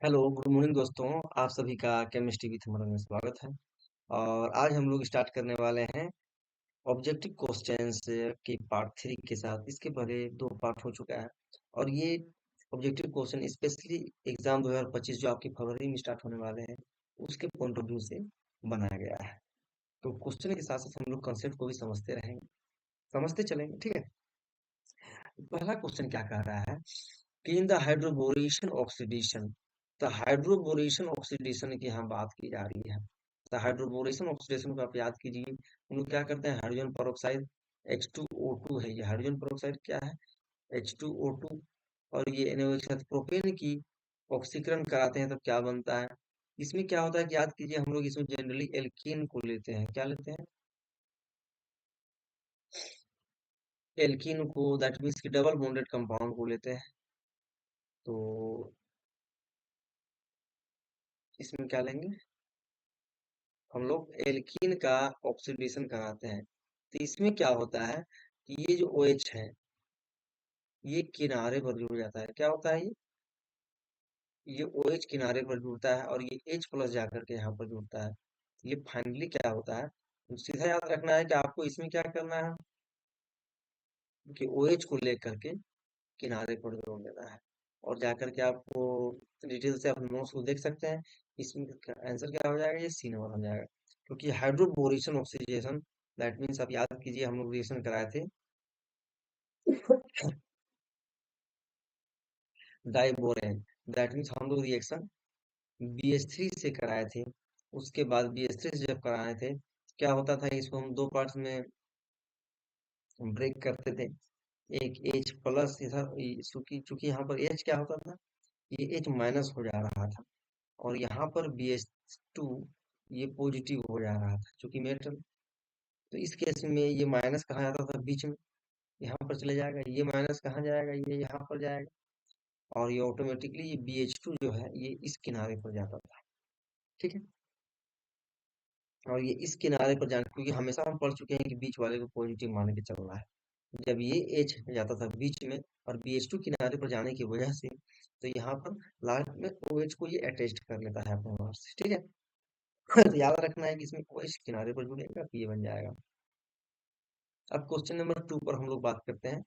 Hello, good morning दोस्तों। आप सभी का केमिस्ट्री विथ मदन में स्वागत है। और आज हम लोग स्टार्ट करने वाले हैं ऑब्जेक्टिव क्वेश्चंस के पार्ट 3 के साथ। इसके पहले 2 पार्ट हो चुका है और ये ऑब्जेक्टिव क्वेश्चन स्पेशली एग्जाम 2025 जो आपके फरवरी में स्टार्ट होने वाले हैं उसके पॉइंट ऑफ व्यू से बनाया गया है। तो क्वेश्चन के साथ साथ हम लोग कंसेप्ट को भी समझते रहेंगे, समझते चलेंगे, ठीक है। पहला क्वेश्चन क्या कह रहा है कि in the hydroboration oxidation, the hydroboration oxidation की यहाँ बात की जा रही है। द हाइड्रोबोरेशन ऑक्सीडेशन को आप याद कीजिए, हम लोग क्या करते हैं, हाइड्रोजन पेरोक्साइड H2O2 है, ये हाइड्रोजन पेरोक्साइड क्या है, H2O2। और ये NaOH के साथ प्रोपेन की ऑक्सीकरण कराते हैं तब क्या बनता है। इसमें क्या होता है कि याद कीजिए, हम लोग इसमें जनरली एल्कीन को लेते हैं, क्या लेते हैं, एल्कीन को, दैट मीन्स कि डबल बॉन्डेड कंपाउंड को लेते हैं। तो इसमें क्या लेंगे, हम लोग एल्कीन का ऑक्सीडेशन कराते हैं। तो इसमें क्या होता है कि ये जो OH है ये किनारे पर जुड़ जाता है। क्या होता है ये OH किनारे पर जुड़ता है और ये H प्लस जाकर के यहाँ पर जुड़ता है। ये फाइनली क्या होता है, तो सीधा याद रखना है कि आपको इसमें क्या करना है कि OH को लेकर के किनारे पर जोड़ देना है। और जाकर के आपको डिटेल से अपने नोट्स को देख सकते हैं। इसमें आंसर क्या हो जाएगा, ये C नंबर हो जाएगा। क्योंकि हाइड्रोबोरेशन ऑक्सीडेशन, दैट मीन्स आप याद कीजिए हम लोग रिएक्शन कराए थे डाइबोरेन, दैट मीन्स हम लोग रिएक्शन BH3 से कराए थे। उसके बाद BH3 से जब कराए थे क्या होता था, इसको हम 2 पार्ट्स में ब्रेक करते थे। एक H प्लस इधर, चूंकि चूंकि यहाँ पर H क्या होता था, ये H माइनस हो जा रहा था और यहाँ पर BH2 ये पॉजिटिव हो जा रहा था चूंकि मेटल। तो इस केस में ये माइनस कहाँ जाता था, बीच में यहाँ पर चले जाएगा, ये माइनस कहाँ जाएगा, ये यहाँ पर जाएगा। और ये ऑटोमेटिकली ये BH2 जो है ये इस किनारे पर जाता था, ठीक है। और ये इस किनारे पर जाने, क्योंकि हमेशा हम पढ़ चुके हैं कि बीच वाले को पॉजिटिव मान के चलना है। जब ये H जाता था बीच में और BH2 किनारे पर जाने की वजह से, तो यहाँ पर लास्ट में OH को ये अटैच कर लेता है अपने पास से, ठीक है। तो याद रखना है कि इसमें OH किनारे पर जुड़ेगा तो ये बन जाएगा। अब क्वेश्चन नंबर 2 पर हम लोग बात करते हैं।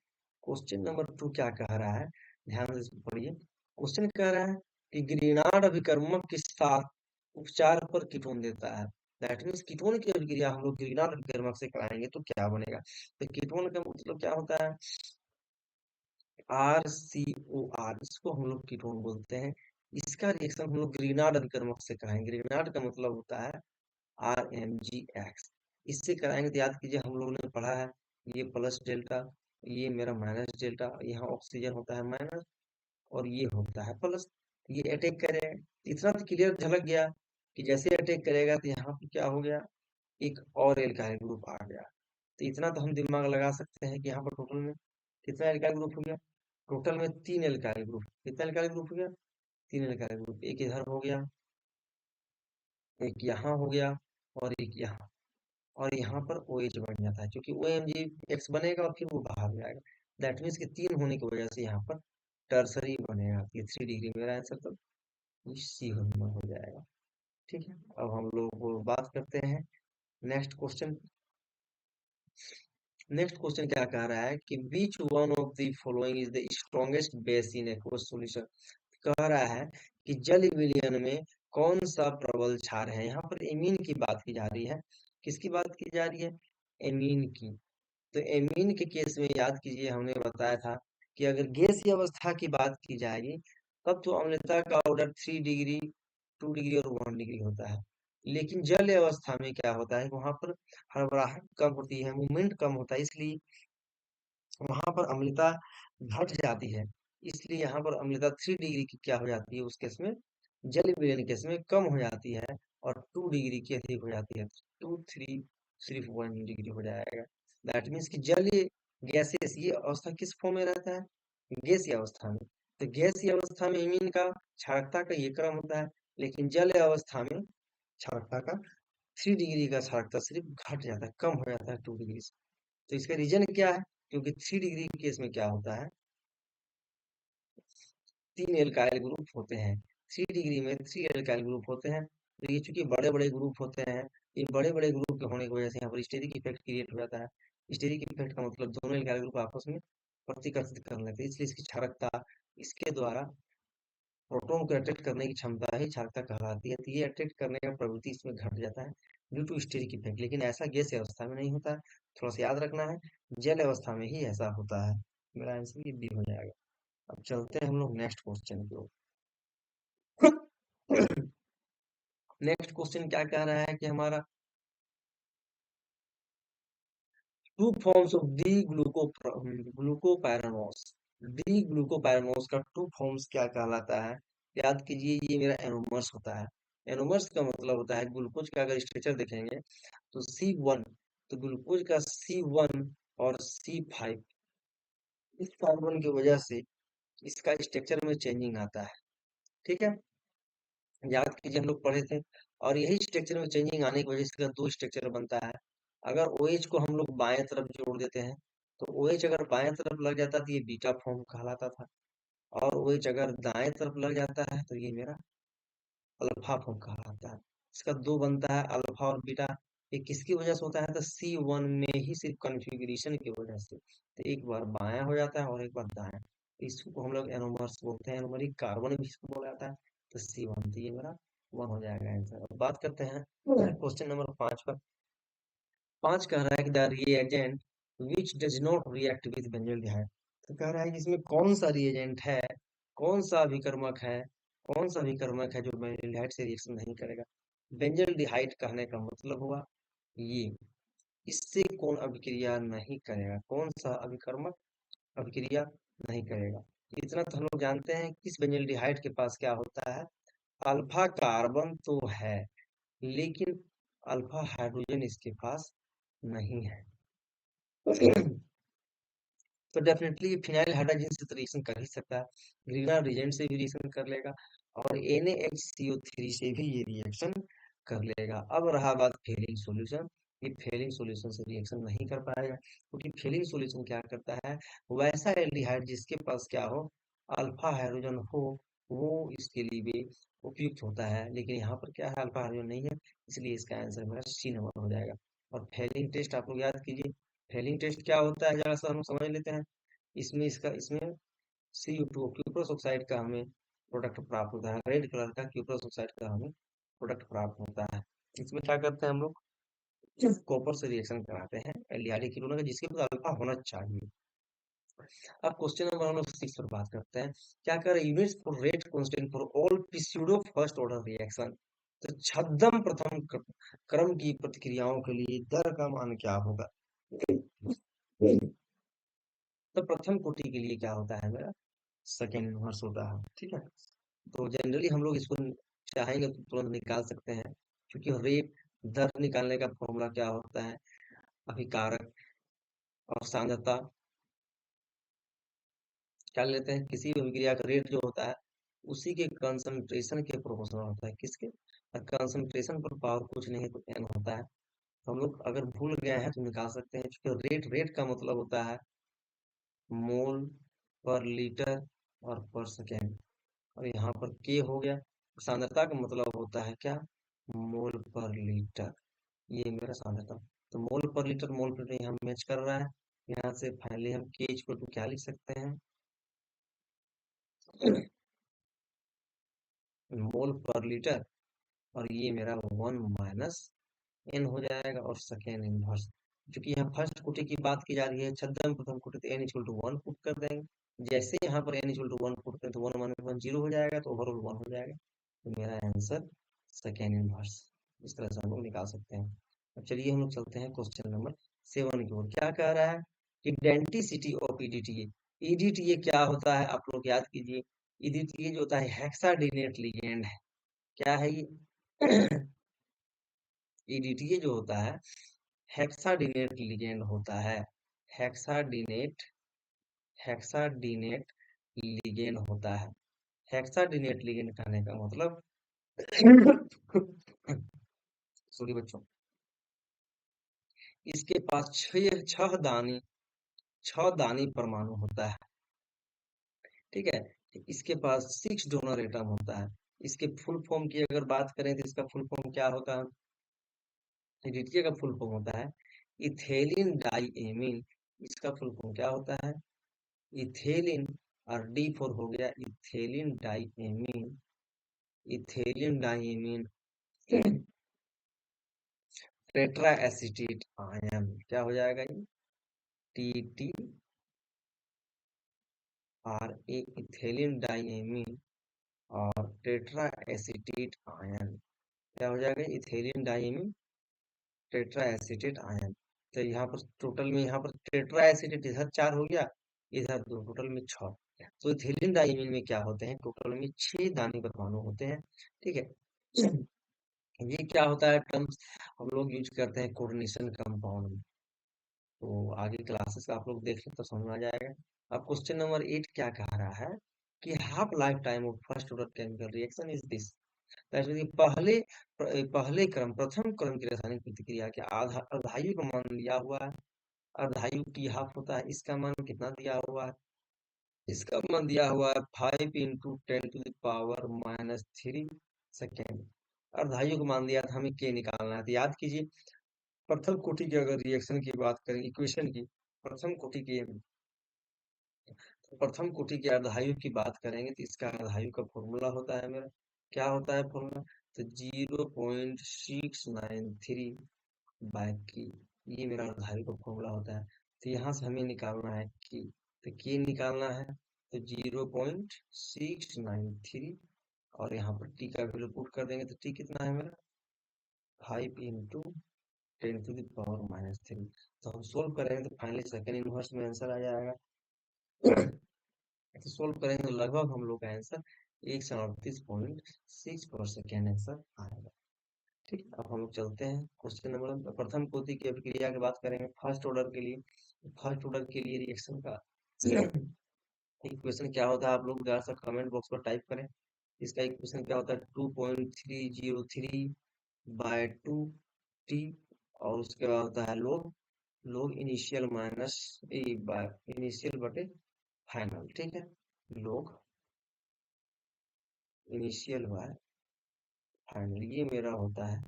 क्वेश्चन नंबर 2 क्या कह रहा है, ध्यान से इसको पढ़िए। क्वेश्चन कह रहा है कि ग्रीनार्ड अभिकर्मक के साथ उपचार पर कीटोन देता है। दैट मीन्स कीटोन की अभिक्रिया हम लोग ग्रीनार्ड अभिकर्मक से कराएंगे तो क्या बनेगा। तो कीटोन का मतलब क्या होता है, RCOR, इसको हम लोग कीटोन बोलते हैं। इसका रिएक्शन हम लोग ग्रीनार्ड अभिकर्मक से कराएंगे। ग्रीनार्ड का मतलब होता है RMgX। इससे कराएंगे तो याद कीजिए हम लोगों ने पढ़ा है, ये प्लस डेल्टा, ये मेरा माइनस डेल्टा, यहाँ ऑक्सीजन होता है माइनस और ये होता है प्लस। ये अटैक करेगा, इतना तो क्लियर झलक गया कि जैसे अटैक करेगा तो यहाँ पे क्या हो गया, एक और एल्काइल ग्रुप आ गया। तो इतना तो हम दिमाग लगा सकते हैं कि यहाँ पर टोटल में कितना एल्काइल ग्रुप हो गया, टोटल में 3 एल्काइल ग्रुप। कितना एल्काइल ग्रुप हो गया, 3 एल्काइल ग्रुप। एक इधर हो गया, एक यहाँ हो गया और एक यहाँ। और यहाँ पर OH बन जाता है क्योंकि OMG X बनेगा और फिर वो बाहर जाएगा। दैट मीन्स कि 3 होने की वजह से यहाँ पर टर्सरी बनेगा। ये 3 डिग्री मेरा आंसर तो C नंबर हो जाएगा, ठीक है। अब हम लोग बात करते हैं नेक्स्ट क्वेश्चन। नेक्स्ट क्वेश्चन क्या कह रहा है कि which one of the following is the strongest base in aqueous solution. कह रहा है कि जल विलयन में कौन सा प्रबल क्षार है। यहाँ पर एमीन की बात की जा रही है। किसकी बात की जा रही है, एमीन की। तो एमीन के केस में याद कीजिए हमने बताया था कि अगर गैसीय अवस्था की बात की जाएगी तब तो अम्लता का ऑर्डर 3 डिग्री, 2 डिग्री और 1 डिग्री होता है। लेकिन जल अवस्था में क्या होता है, वहां पर हड़बड़ाहट कम होती है, मूवमेंट कम होता है, इसलिए वहां पर अम्लता घट जाती है। इसलिए यहाँ पर अम्लता 3 डिग्री की क्या हो जाती है, उस केस में जल विलयन केस में कम हो जाती है और 2 डिग्री की अधिक हो जाती है। 2 3 सिर्फ 1 डिग्री हो जाएगा। दैट मीन्स कि जलीय गैसेस ये अवस्था किस फॉर्म में रहता है, गैसीय अवस्था में। तो गैसीय अवस्था में इमीन का क्षारकता का ये क्रम होता है, लेकिन जल अवस्था में क्षारकता का 3 डिग्री का क्षारकता सिर्फ घट जाता है, कम हो जाता है 2 डिग्री से। तो इसका रीजन क्या है, क्योंकि 3 डिग्री केस में क्या होता है, 3 एल्काइल ग्रुप होते हैं। 3 डिग्री में 3 एल्काइल ग्रुप होते हैं। तो ये चूंकि बड़े बड़े ग्रुप होते हैं, ये बड़े बड़े ग्रुप के होने की वजह से यहाँ पर स्टेरिक इफेक्ट क्रिएट हो जाता है। स्टेरिक इफेक्ट का मतलब दोनों एल्काइल ग्रुप आपस में प्रतिकर्षित कर लेते हैं, इसलिए इसकी क्षारकता, इसके द्वारा प्रोटॉन को अट्रैक्ट करने की क्षमता ही क्षारकता कहलाती है। तो ये अट्रैक्ट करने का प्रवृत्ति इसमें घट जाता है ड्यू टू स्टेरिक इफेक्ट। लेकिन ऐसा गैस अवस्था में नहीं होता है, थोड़ा सा याद रखना है, जल अवस्था में ही ऐसा होता है। मेरा आंसर ये बी हो जाएगा। अब चलते हैं हम लोग नेक्स्ट क्वेश्चन की ओर। नेक्स्ट क्वेश्चन क्या कह रहा है कि हमारा two forms of D glucopyranose, D glucopyranose का टू फॉर्म्स क्या कहलाता है? याद कीजिए, ये मेरा एनोमर्स होता है। एनोमर्स का मतलब होता है ग्लूकोज का अगर स्ट्रक्चर देखेंगे तो C1, तो ग्लूकोज का C1 और C5, इस कार्बन की वजह से इसका स्ट्रक्चर में चेंजिंग आता है। ठीक है, याद कीजिए हम लोग पढ़े थे। और यही स्ट्रक्चर में चेंजिंग आने की वजह से इसका दो स्ट्रक्चर बनता है। अगर OH को हम लोग बाएं तरफ जोड़ देते हैं, तो OH अगर बाएं तरफ लग जाता है तो ये बीटा फॉर्म कहलाता था, और OH अगर दाएं तरफ लग जाता है तो ये मेरा अल्फा फॉर्म कहलाता है। इसका दो बनता है, अल्फा और बीटा। ये किसकी वजह से होता है? तो C1 में ही सिर्फ कॉन्फ़िगरेशन की वजह से। तो एक बार बायां हो जाता है और एक बार दाएं, इसको हम लोग एनोमर्स बोलते हैं। एनोमरिक कार्बन भी इसको बोला जाता है। तो C1, तो ये मेरा 1 हो जाएगा आंसर। अब बात करते हैं क्वेश्चन नंबर 5 पर। 5 कह रहा है कि the reagent which does not react with benzaldehyde. तो कह रहा है कि इसमें कौन सा रिएजेंट है, कौन सा अभिकर्मक है, कौन सा अभिकर्मक है जो बेंजल्डिहाइड से रिएक्शन नहीं करेगा। बेंजल्डिहाइड कहने का मतलब हुआ ये, इससे कौन अभिक्रिया नहीं करेगा, कौन सा अभिकर्मक अभिक्रिया नहीं करेगा। इतना तो हम लोग जानते हैं कि इस बेंजल्डिहाइड के पास क्या होता है, अल्फा कार्बन तो है, लेकिन अल्फा हाइड्रोजन इसके पास नहीं है। तो डेफिनेटली फिनाइल हाइड्रोजन से तो रिएक्शन कर ही सकता है, ग्रीनर रिएजेंट से भी रिएक्शन कर लेगा, और NaHCO3 से भी ये रिएक्शन कर लेगा। अब रहा बात फेलिंग सॉल्यूशन, ये फेलिंग सॉल्यूशन से रिएक्शन नहीं कर पाएगा, क्योंकि फेलिंग सॉल्यूशन क्या करता है, वैसा एल्डिहाइड जिसके पास क्या हो, अल्फा हाइड्रोजन हो, वो इसके लिए भी उपयुक्त होता है। लेकिन यहाँ पर क्या है, अल्फा हाइड्रोजन नहीं है, इसलिए इसका आंसर मेरा C नंबर हो जाएगा। और फेलिंग टेस्ट आप लोग याद कीजिए, फेलिंग टेस्ट क्या होता है जरा सा हम समझ लेते हैं। इसमें Cu2 क्यूप्रस ऑक्साइड का हमें प्रोडक्ट प्राप्त होता है, रेड कलर का क्यूप्रस ऑक्साइड का हमें प्रोडक्ट प्राप्त होता है। इसमें क्या करते हैं हम लोग, कॉपर से रिएक्शन कराते हैं एल्डिहाइड कीटोन का, जिसके पास अल्फा होना चाहिए। अब क्वेश्चन नंबर हम लोग 6 पर बात करते हैं। क्या कर units for rate constant for all pseudo first order reaction. तो छद्म प्रथम क्रम की प्रतिक्रियाओं के लिए दर का मान क्या होगा? तो प्रथम कोटि के लिए क्या होता है मेरा, सेकेंड इनवर्स होता है। ठीक है, तो जनरली हम लोग इसको चाहेंगे तो तुरंत निकाल सकते हैं, क्योंकि रेट दर निकालने का फॉर्मूला क्या होता है, अभिकारक और सांद्रता। क्या लेते हैं, किसी भी अभिक्रिया का रेट जो होता है उसी के कंसंट्रेशन के प्रोपोर्शनल होता है, किसके, और कंसंट्रेशन पर पावर कुछ नहीं तो n होता है। तो हम लोग अगर भूल गए हैं तो निकाल सकते हैं, क्योंकि रेट रेट का मतलब होता है मोल पर लीटर और पर सेकेंड, और यहाँ पर के हो गया। सांद्रता का मतलब होता है क्या, मोल पर लीटर, ये मेरा सांद्रता। तो मोल पर लीटर यहाँ मैच कर रहा है। यहाँ से फाइनली हम के इक्वल टू क्या लिख सकते हैं, मोल पर लीटर, और ये मेरा 1 माइनस n हो जाएगा, और सेकेंड इनवर्स, क्योंकि यहाँ फर्स्ट कोटि की बात की जा रही है, छद्म प्रथम कोटि, तो n इक्वल टू 1 पुट कर देंगे। जैसे यहाँ पर n इक्वल टू 1 पुट करें तो 1 माइनस 1 0 हो जाएगा, तो ओवरऑल 1 हो जाएगा। तो मेरा आंसर सेकेंड इनवर्स, इस तरह से हम लोग निकाल सकते हैं। अब चलिए हम लोग चलते हैं क्वेश्चन नंबर 7 की ओर। क्या कह रहा है, इडेंटिसिटी ऑफ EDTA। EDTA क्या होता है आप लोग याद कीजिए, EDTA जो होता है हेक्साडेनेट लिगेंड है। क्या है ये? EDTA जो होता है हेक्साडेनेट लिगेंड होता है, हेक्साडेनेट हेक्साडेनेट लिगेंड होता है। हेक्साडेनेट लिगेंड कहने का मतलब सॉरी बच्चों, इसके पास छह दानी परमाणु होता है। ठीक है, इसके पास 6 डोनर एटम होता है। इसके फुल फॉर्म की अगर बात करें तो इसका फुल फॉर्म क्या होता है? ड्यूटेरिया का फुल फॉर्म होता है इथेलिन डाइएमीन। इसका फुल फॉर्म क्या होता है? इथेलिन, और डी फोर हो गया ethylene diamine. Ethylene diamine tetra acetate ion क्या हो जाएगा ये? T T R A, ethylene diamine और टेट्रा एसिटेट आयन क्या हो जाएगा? Ethylene diamine tetra acetate ion. तो यहाँ पर टोटल में, यहाँ पर टेट्रा एसिटेट इधर 4 हो गया, इधर 2, टोटल में 6। तो इथेलिन डाइमीन में क्या होते हैं? टोटल में 6 दानी परमाणु होते हैं। ठीक है। ये क्या होता है टर्म्स हम लोग यूज करते हैं कोऑर्डिनेशन कंपाउंड में। तो आगे क्लासेस आप लोग देख लें तो समझ में आ जाएगा। अब क्वेश्चन नंबर 8 क्या कह रहा है कि half life time of first order chemical reaction is this. पहले क्रम, प्रथम क्रम की रासायनिक प्रतिक्रिया के आधा अर्धायु का मान दिया हुआ है। अर्धायु की हाफ होता है, इसका मान कितना दिया हुआ है? इसका मान दिया हुआ है 5 × 10⁻³ अर्धायु को मान दिया था, हमें के निकालना है। तो याद कीजिए, प्रथम कोटि की अगर रिएक्शन की बात करें, इक्वेशन की, प्रथम कोटि की, तो प्रथम कोटि के अर्धायु की बात करेंगे तो इसका अर्धायु का फॉर्मूला होता है मेरा, क्या होता है फॉर्मूला? तो 0.693 बाय की, ये मेरा अर्धायु का फॉर्मूला होता है। तो यहाँ से हमें निकालना है की, तो के निकालना है तो 0.693 और यहाँ पर टी का वैल्यू पुट कर देंगे तो टी कितना है मेरा? 5 × 10⁻³ तो हम सोल्व करेंगे तो फाइनली सेकंड इनवर्स में आंसर आ जाएगा। तो सोल्व करेंगे तो लगभग हम लोग का आंसर 138.6 पर सेकेंड आंसर आएगा। ठीक है, अब हम लोग चलते हैं क्वेश्चन नंबर, प्रथम कोटि की अभिक्रिया की बात करेंगे फर्स्ट ऑर्डर के लिए। फर्स्ट ऑर्डर के लिए रिएक्शन का इक्वेशन क्या होता है आप लोग जरा सा कमेंट बॉक्स पर टाइप करें। इसका इक्वेशन क्या होता है? 2.303 बाय 2 टी, और उसके बाद होता है लोग, लोग इनिशियल माइनस बाय इनिशियल बटे फाइनल। ठीक है, लोग इनिशियल बाय फाइनल, ये मेरा होता है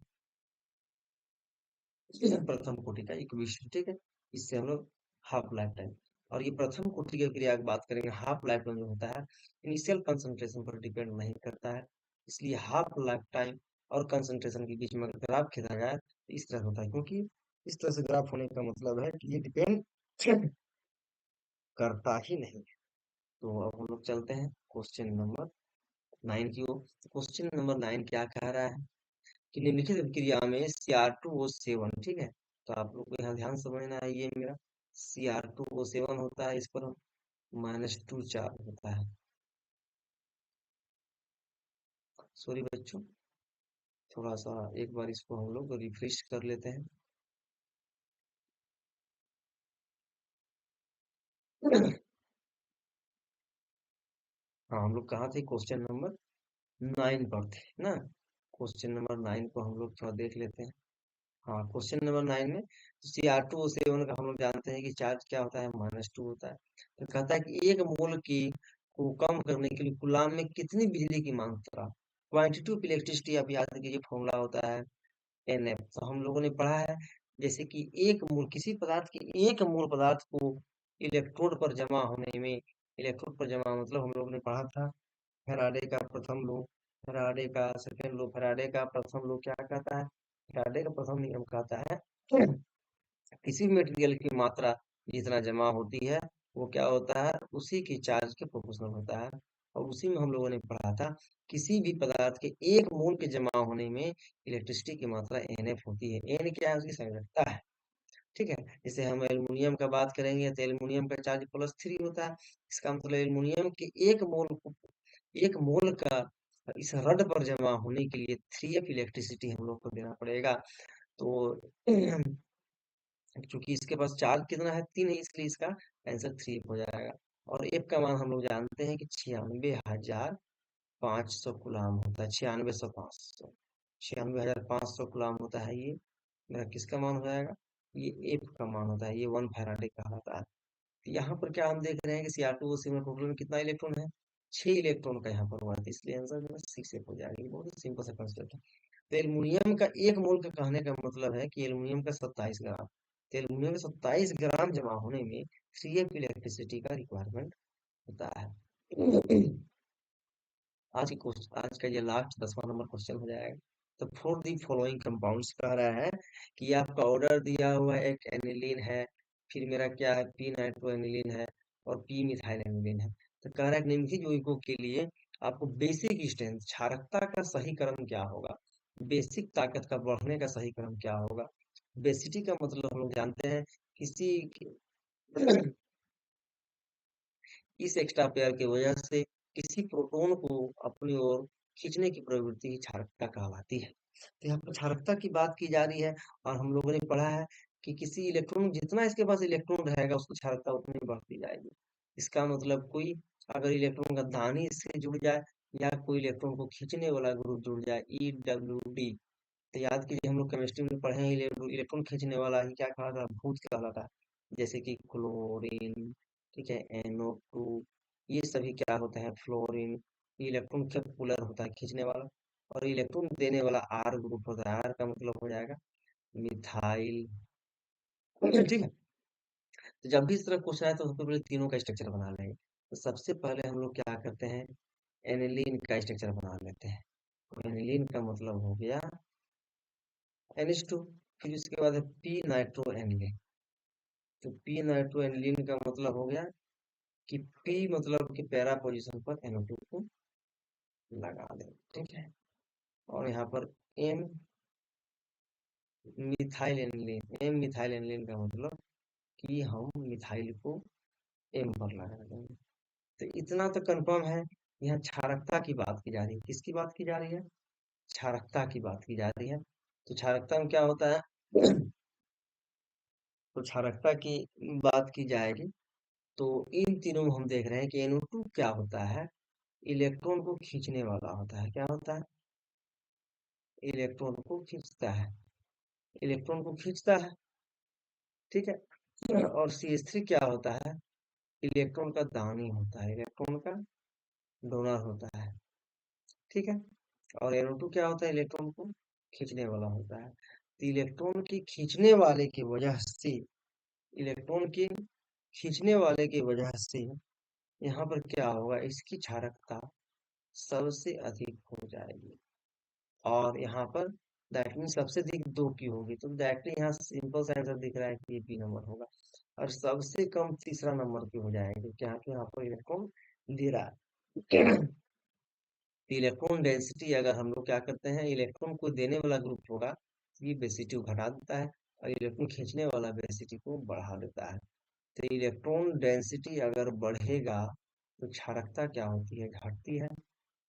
प्रथम कोटि का इक्वेशन। ठीक है, इससे हम लोग हाफ लाइफ टाइम, और ये प्रथम कोटि की क्रिया की बात करेंगे, हाफ लाइफ टाइम जो होता है इनिशियल कंसंट्रेशन पर डिपेंड नहीं करता है, इसलिए हाफ लाइफ टाइम और कंसंट्रेशन के बीच में अगर ग्राफ खींचा जाए तो इस तरह होता है, क्योंकि इस तरह से ग्राफ होने का मतलब है कि ये डिपेंड करता ही नहीं है। तो अब हम लोग चलते हैं क्वेश्चन नंबर 9 की ओर। क्वेश्चन नंबर 9 क्या कह रहा है कि निम्नलिखित अभिक्रिया में Cr2O7, ठीक है, तो आप लोग को यहाँ ध्यान समझना है, ये मेरा Cr2O7 होता है, इस पर -2 चार्ज होता है। सॉरी बच्चों, थोड़ा सा एक बार इसको हम लोग रिफ्रेश कर लेते हैं। हाँ, हम लोग कहाँ थे? क्वेश्चन नंबर 9 पर थे ना। क्वेश्चन नंबर 9 को हम लोग थोड़ा देख लेते हैं। हाँ, क्वेश्चन नंबर 9 में Cr2O7 का हम लोग जानते हैं कि चार्ज क्या होता है? -2 होता है। तो कहता है कि एक मोल की को कम करने के लिए कूलाम में कितनी बिजली की मात्रा, क्वांटिटी ऑफ इलेक्ट्रिसिटी, आप याद कीजिए फॉर्मूला होता है NF। तो हम लोगों ने पढ़ा है जैसे कि एक मोल, किसी पदार्थ के एक मोल पदार्थ को इलेक्ट्रोड पर जमा होने में, इलेक्ट्रोड पर जमा मतलब हम लोगों ने पढ़ा था फैराडे का प्रथम लॉ, फैराडे का सेकंड लॉ, फैराडे का प्रथम लॉ क्या कहता है? फैराडे का प्रथम नियम कहता है किसी भी मटेरियल की मात्रा जितना जमा होती है वो क्या होता है? उसी के चार्ज के प्रोपोर्शनल होता है। और उसी में हम लोगों ने पढ़ा था किसी भी पदार्थ के एक मोल के जमा होने में इलेक्ट्रिसिटी की मात्रा NF होती है। N क्या है? उसकी संयोजकता है। ठीक है, जैसे हम एल्युमिनियम का बात करेंगे तो एल्युमिनियम का चार्ज +3 होता है। इसका मतलब एल्युमिनियम के एक मोल का इस रड पर जमा होने के लिए 3F इलेक्ट्रिसिटी हम लोग को देना पड़ेगा। तो क्योंकि इसके पास चार्ज कितना है? 3 है, इसलिए इसका आंसर 3 हो जाएगा। और एफ का मान हम लोग जानते हैं कि 96,500 गुलाम होता है। 96,500, 96,500 गुलाम होता है। ये मेरा किसका मान हो जाएगा? ये एफ का मान होता है, ये 1 फैराडे कहलाता है। तो यहाँ पर क्या हम देख रहे हैं कि Cr2O7 में टोटल में कितना इलेक्ट्रॉन है? 6 इलेक्ट्रॉन का यहाँ पर हुआ था, इसलिए आंसर मेरा 6 हो जाएगा। ये बहुत ही सिंपल सा कंसेप्ट है। तो एल्युमिनियम का 1 मोल का कहने का मतलब है कि एल्युमिनियम का 27 ग्राम, तो एल्युमिनियम में 27 ग्राम जमा होने में 3F इलेक्ट्रिसिटी का रिक्वायरमेंट होता है। आज का ये लास्ट 10वां नंबर क्वेश्चन हो जाएगा। तो फॉर दी फॉलोइंग कंपाउंड्स कह रहा है कि आपका ऑर्डर दिया हुआ है, एक एनिलीन है, फिर मेरा क्या है, पी नाइट्रो एनिलीन है और पी मिथाइल एनिलीन है। तो कह रहा है कि निम्नलिखित यौगिकों के लिए आपको बेसिक स्ट्रेंथ क्षारकता का सही क्रम क्या होगा, बेसिक ताकत का बढ़ने का सही क्रम क्या होगा। बेसिटी का मतलब हम लोग जानते हैं किसी इस एक्स्ट्रा पेयर की वजह से किसी प्रोटॉन को अपनी ओर खींचने की प्रवृत्ति ही क्षारकता कहलाती है। तो यहाँ पर क्षारकता की बात की जा रही है, और हम लोगों ने पढ़ा है कि किसी इलेक्ट्रॉन, जितना इसके पास इलेक्ट्रॉन रहेगा उसकी क्षारकता उतनी बढ़ती जाएगी। इसका मतलब कोई अगर इलेक्ट्रॉन का दान ही इससे जुड़ जाए या कोई इलेक्ट्रॉन को खींचने वाला ग्रुप जुड़ जाए, EWD, तो याद कीजिए हम लोग केमिस्ट्री में पढ़े हैं, इलेक्ट्रॉन खींचने वाला ही क्या कहलाता है, भूत कहलाता है। जैसे कि क्लोरीन, ठीक है, NO2, ये सभी क्या होते हैं, फ्लोरीन। इलेक्ट्रॉन क्या पुलर होता है, खींचने वाला, और इलेक्ट्रॉन देने वाला R ग्रुप होता है। R का मतलब हो जाएगा मिथाइल। ठीक है। तो जब भी इस तरह क्वेश्चन आए तो सबसे पहले तीनों का स्ट्रक्चर बना लेंगे। तो सबसे पहले हम लोग क्या करते हैं, एनिलीन का स्ट्रक्चर बना लेते हैं। तो एनिलीन का मतलब हो गया NH2। फिर उसके बाद है पी नाइट्रो एनिलीन। तो पी नाइट्रो एनिलीन का मतलब हो गया कि पी मतलब कि पैरा पोजीशन पर NO2 को लगा दें, ठीक है। और यहाँ पर m methyl aniline, m methyl aniline का मतलब कि हम मिथाइल को एम पर लगा देंगे। तो इतना तो कंफर्म है। यहाँ क्षारकता की बात की जा रही है, किसकी बात की जा रही है, क्षारकता की बात की जा रही है। तो क्षारकता में क्या होता है, तो क्षारकता की बात की जाएगी। तो इन तीनों में हम देख रहे हैं कि NO2 क्या होता है, इलेक्ट्रॉन को खींचने वाला होता है। क्या होता है, इलेक्ट्रॉन को खींचता है, इलेक्ट्रॉन को खींचता है, ठीक है। और CH3 क्या होता है, इलेक्ट्रॉन का दानी होता है, इलेक्ट्रॉन का डोनर होता है, ठीक है। और NO2 क्या होता है, इलेक्ट्रॉन को खींचने वाला होता है। तो इलेक्ट्रॉन की खींचने वाले की वजह से, इलेक्ट्रॉन की खींचने वाले की वजह से यहाँ पर क्या होगा, इसकी क्षारकता सबसे अधिक हो जाएगी। और यहाँ पर दैट मीन सबसे अधिक 2 की होगी, तो दैट यहाँ सिंपल सा आंसर दिख रहा है कि ये पी नंबर होगा। और सबसे कम तीसरा नंबर की हो जाएगी, क्या कि यहाँ पर इलेक्ट्रॉन दे रहा है। इलेक्ट्रॉन डेंसिटी अगर हम लोग क्या करते हैं, इलेक्ट्रॉन को देने वाला ग्रुप होगा, ये बेसिटी को घटा देता है, और इलेक्ट्रॉन खींचने वाला बेसिटी को बढ़ा देता है। तो इलेक्ट्रॉन डेंसिटी अगर बढ़ेगा तो क्षारकता क्या होती है, घटती है।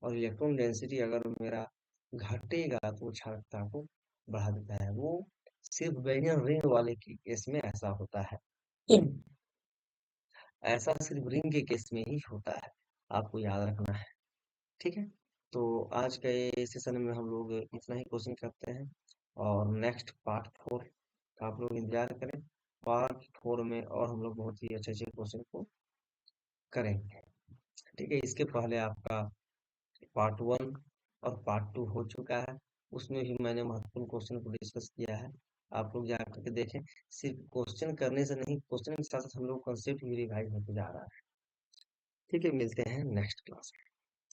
और इलेक्ट्रॉन डेंसिटी अगर मेरा घटेगा तो क्षारकता को बढ़ा देता है। वो सिर्फ वैरियन रिंग वाले के केस में ऐसा होता है, ऐसा सिर्फ रिंग के केस में ही होता है, आपको याद रखना है, ठीक है। तो आज के सेशन में हम लोग इतना ही क्वेश्चन करते हैं, और नेक्स्ट पार्ट 4 का आप लोग इंतजार करें। पार्ट 4 में और हम लोग बहुत ही अच्छे अच्छे क्वेश्चन को करेंगे, ठीक है। इसके पहले आपका पार्ट 1 और पार्ट 2 हो चुका है, उसमें भी मैंने महत्वपूर्ण क्वेश्चन को डिस्कस किया है। आप लोग जा करके देखें, सिर्फ क्वेश्चन करने से नहीं, क्वेश्चन के साथ साथ हम लोग कॉन्सेप्ट भी रिवाइज होते जा रहा है, ठीक है। मिलते हैं नेक्स्ट क्लास में।